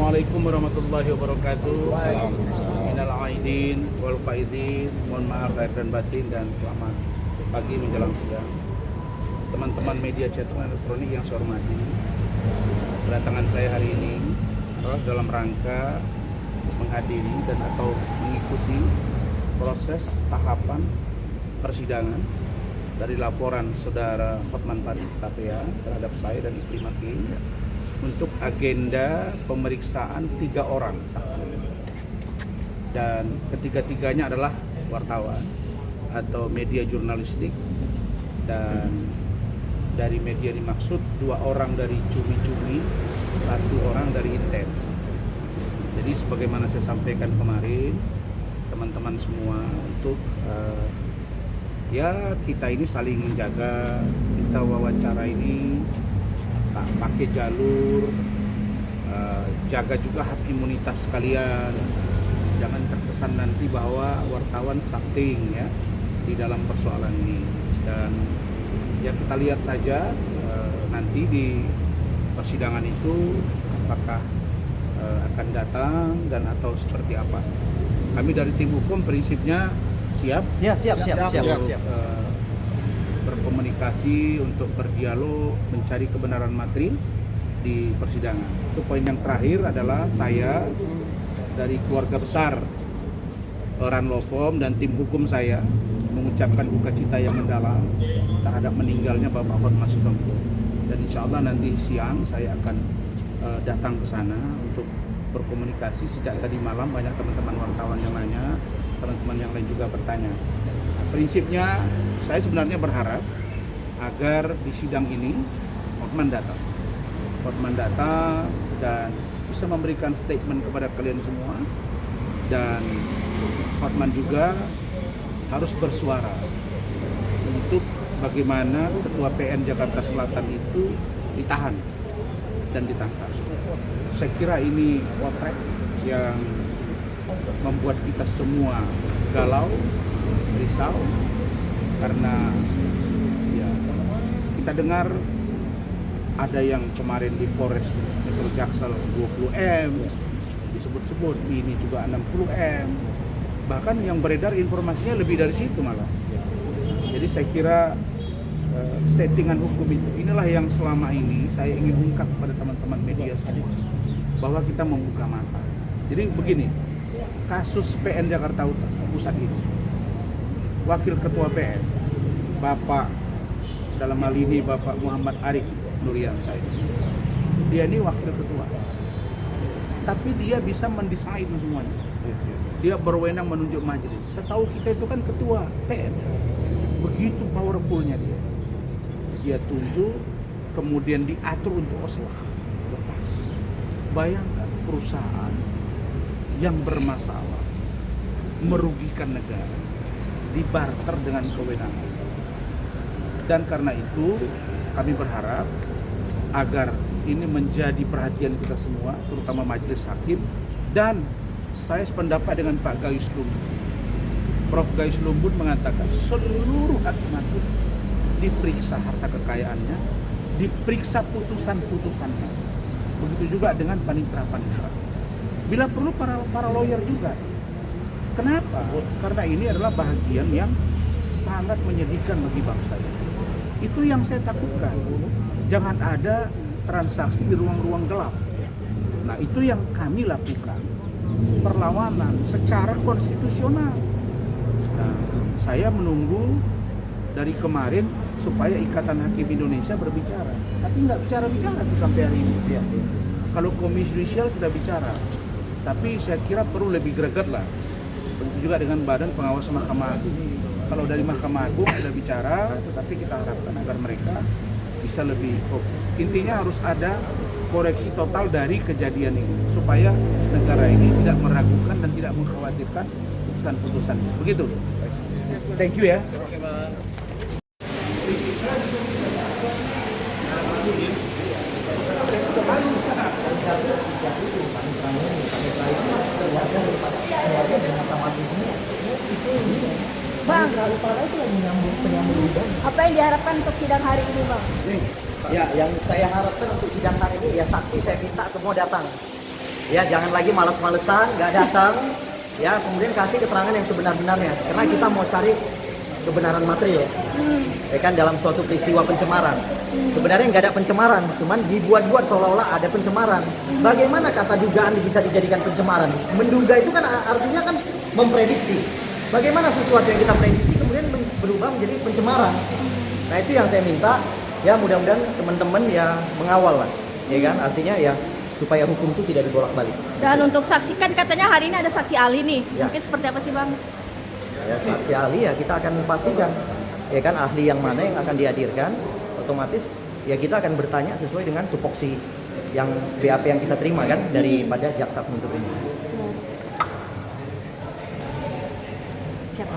Assalamualaikum warahmatullahi wabarakatuh. Minal aidin wal faidin. Mohon maaf lahir dan batin dan selamat pagi menjelang siang. Teman-teman media cetak elektronik yang saya hormati, kedatangan saya hari ini dalam rangka menghadiri dan atau mengikuti proses tahapan persidangan dari laporan saudara Hotman Paris KPA terhadap saya dan Iklim Hakim untuk agenda pemeriksaan 3 orang saksi, dan ketiga-tiganya adalah wartawan atau media jurnalistik, dan dari media dimaksud 2 orang dari Cumi-Cumi, 1 orang dari Intens. Jadi sebagaimana saya sampaikan kemarin, teman-teman semua, untuk ya kita ini saling menjaga, kita wawancara ini tak pakai jalur, jaga juga hak imunitas kalian, jangan terkesan nanti bahwa wartawan sakting ya di dalam persoalan ini. Dan ya kita lihat saja nanti di persidangan itu apakah akan datang dan atau seperti apa. Kami dari tim hukum prinsipnya siap berkomunikasi untuk berdialog, mencari kebenaran materi di persidangan. Itu poin yang terakhir adalah saya dari keluarga besar Ranlofom dan tim hukum saya mengucapkan duka cita yang mendalam terhadap meninggalnya Bapak Hotman Sitompul. Dan insya Allah nanti siang saya akan datang ke sana untuk berkomunikasi. Sejak tadi malam banyak teman-teman wartawan yang nanya, teman-teman yang lain juga bertanya. Prinsipnya saya sebenarnya berharap agar di sidang ini Hotman datang dan bisa memberikan statement kepada kalian semua, dan Hotman juga harus bersuara untuk bagaimana Ketua PN Jakarta Selatan itu ditahan dan ditangkap. Saya kira ini potret yang membuat kita semua galau, risau, karena ya kita dengar ada yang kemarin di Polres Metro Jaksel 20M, disebut-sebut ini juga 60M, bahkan yang beredar informasinya lebih dari situ malah. Jadi saya kira settingan hukum itu inilah yang selama ini saya ingin ungkap pada teman-teman media semua, bahwa kita membuka mata. Jadi begini, kasus PN Jakarta Pusat ini, Wakil Ketua PN Bapak, dalam hal ini Bapak Muhammad Arif Nurianta, dia ini Wakil Ketua, tapi dia bisa mendesain semuanya. Dia berwenang menunjuk majelis. Setahu kita itu kan Ketua PN, begitu powerfulnya dia tunjuk, kemudian diatur untuk oslah lepas. Bayangkan perusahaan yang bermasalah, merugikan negara, dibarter dengan kewenangan. Dan karena itu kami berharap agar ini menjadi perhatian kita semua, terutama majelis hakim. Dan saya sependapat dengan Pak Gayus Lumbun. Prof. Gayus Lumbun mengatakan seluruh hakim diperiksa harta kekayaannya, diperiksa putusan-putusannya. Begitu juga dengan panitra-panitra. Bila perlu para lawyer juga. Kenapa? Karena ini adalah bahagian yang sangat menyedihkan bagi bangsa ini. Itu yang saya takutkan. Jangan ada transaksi di ruang-ruang gelap. Nah, itu yang kami lakukan. Perlawanan secara konstitusional. Nah, saya menunggu dari kemarin supaya Ikatan Hakim Indonesia berbicara. Tapi nggak bicara-bicara tuh sampai hari ini. Kalau Komisi Yudisial sudah bicara. Tapi saya kira perlu lebih greget lah. Begitu juga dengan Badan Pengawas Mahkamah Agung. Kalau dari Mahkamah Agung sudah bicara, tetapi kita harapkan agar mereka bisa lebih fokus. Intinya harus ada koreksi total dari kejadian ini, supaya negara ini tidak meragukan dan tidak mengkhawatirkan putusan-putusan. Begitu. Thank you ya. Bang, Utara itu lagi penyambung lidah. Apa yang diharapkan untuk sidang hari ini, Bang? Ya, yang saya harapkan untuk sidang hari ini ya saksi saya minta semua datang. Ya, jangan lagi malas-malesan, nggak datang. Ya, kemudian kasih keterangan yang sebenar-benarnya. Karena kita mau cari kebenaran material. Ya kan, dalam suatu peristiwa pencemaran. Sebenarnya nggak ada pencemaran, cuman dibuat-buat seolah-olah ada pencemaran. Bagaimana kata dugaan bisa dijadikan pencemaran? Menduga itu kan artinya kan memprediksi. Bagaimana sesuatu yang kita prediksi kemudian berubah menjadi pencemaran? Nah, itu yang saya minta. Ya, mudah-mudahan teman-teman ya mengawal lah. Ya kan, artinya ya supaya hukum itu tidak dibolak-balik. Dan untuk saksi kan katanya hari ini ada saksi ahli nih. Ya. Mungkin seperti apa sih Bang? Ya, saksi ahli ya kita akan pastikan. Ya kan, ahli yang mana yang akan dihadirkan, otomatis ya kita akan bertanya sesuai dengan tupoksi yang BAP yang kita terima kan daripada jaksa penuntut umum. Siapa?